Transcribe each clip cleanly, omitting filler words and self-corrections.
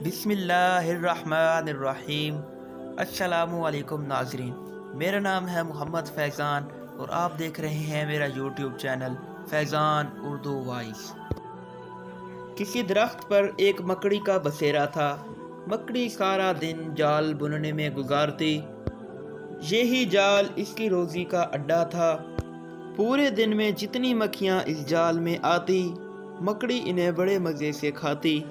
बिस्मिल्लाहिर्रहमानिर्रहीम। अस्सलामुअलैकुम नाज़रीन, मेरा नाम है मोहम्मद फैज़ान और आप देख रहे हैं मेरा YouTube channel Faizan Urdu voice. किसी दरख्त पर एक मकड़ी का बसेरा था। मकड़ी सारा दिन जाल बुनने में गुजारती। यही जाल इसकी रोज़ी का अड्डा था। पूरे दिन में जितनी मक्खियाँ इस जाल में आती, मकड़ी इन्हें बड़े मज़े से खाती।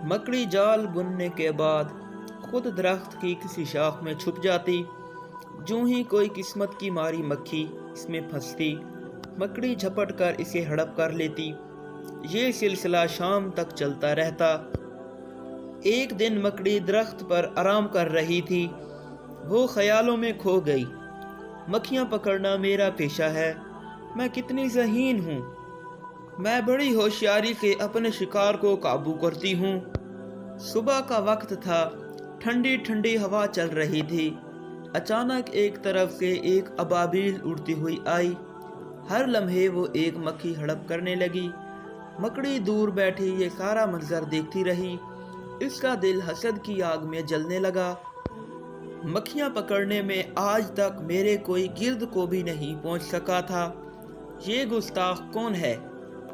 मकड़ी जाल बुनने के बाद खुद दरख्त की किसी शाख में छुप जाती। जूं ही कोई किस्मत की मारी मक्खी इसमें फंसती, मकड़ी झपट कर इसे हड़प कर लेती। ये सिलसिला शाम तक चलता रहता। एक दिन मकड़ी दरख्त पर आराम कर रही थी। वो ख्यालों में खो गई। मक्खियाँ पकड़ना मेरा पेशा है, मैं कितनी ज़हीन हूँ। मैं बड़ी होशियारी से अपने शिकार को काबू करती हूँ। सुबह का वक्त था, ठंडी ठंडी हवा चल रही थी। अचानक एक तरफ से एक अबाबील उड़ती हुई आई। हर लम्हे वो एक मक्खी हड़प करने लगी। मकड़ी दूर बैठी ये सारा मंजर देखती रही। इसका दिल हसद की आग में जलने लगा। मक्खियाँ पकड़ने में आज तक मेरे कोई गिर्द को भी नहीं पहुँच सका था। ये गुस्ताख कौन है?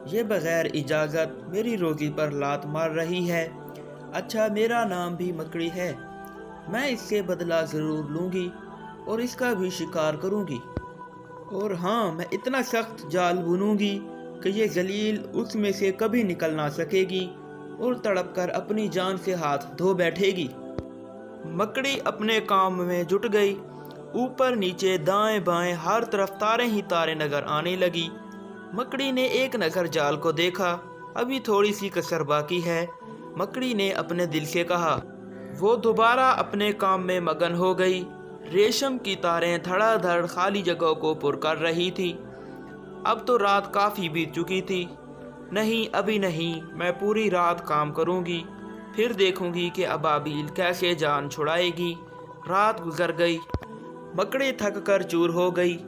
ये बगैर इजाज़त मेरी रोज़ी पर लात मार रही है। अच्छा, मेरा नाम भी मकड़ी है। मैं इससे बदला ज़रूर लूँगी और इसका भी शिकार करूँगी। और हाँ, मैं इतना सख्त जाल बुनूँगी कि ये जलील उसमें से कभी निकल ना सकेगी और तड़प कर अपनी जान से हाथ धो बैठेगी। मकड़ी अपने काम में जुट गई। ऊपर नीचे दाएं बाएं हर तरफ तारे ही तारे नज़र आने लगी। मकड़ी ने एक नज़र जाल को देखा। अभी थोड़ी सी कसर बाकी है। मकड़ी ने अपने दिल से कहा। वो दोबारा अपने काम में मगन हो गई। रेशम की तारें धड़ाधड़ खाली जगह को पुर कर रही थी। अब तो रात काफ़ी बीत चुकी थी। नहीं, अभी नहीं, मैं पूरी रात काम करूँगी, फिर देखूँगी कि अबाबील कैसे जान छुड़ाएगी। रात गुजर गई। मकड़ी थक कर चूर हो गई।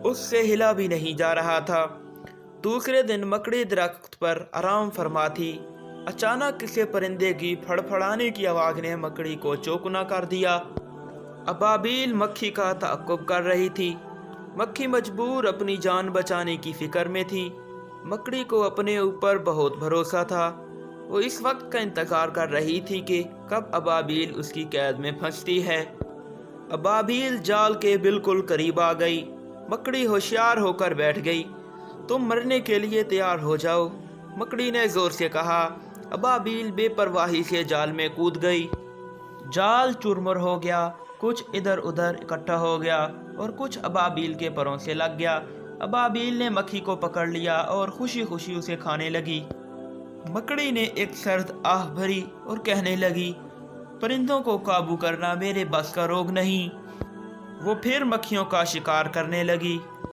उससे हिला भी नहीं जा रहा था। दूसरे दिन मकड़ी दरख्त पर आराम फरमा थी। अचानक किसी परिंदे की फड़फड़ाने की आवाज़ ने मकड़ी को चौंकना कर दिया। अबाबील मक्खी का ताक़ुब कर रही थी। मक्खी मजबूर अपनी जान बचाने की फिक्र में थी। मकड़ी को अपने ऊपर बहुत भरोसा था। वो इस वक्त का इंतज़ार कर रही थी कि कब अबाबील उसकी कैद में फंसती है। अबाबील जाल के बिल्कुल करीब आ गई। मकड़ी होशियार होकर बैठ गई। तुम मरने के लिए तैयार हो जाओ, मकड़ी ने ज़ोर से कहा। अबाबील बेपरवाही से जाल में कूद गई। जाल चुरमुर हो गया। कुछ इधर उधर इकट्ठा हो गया और कुछ अबाबील के परों से लग गया। अबाबील ने मक्खी को पकड़ लिया और खुशी खुशी उसे खाने लगी। मकड़ी ने एक सर्द आह भरी और कहने लगी, परिंदों को काबू करना मेरे बस का रोग नहीं। वो फिर मक्खियों का शिकार करने लगी।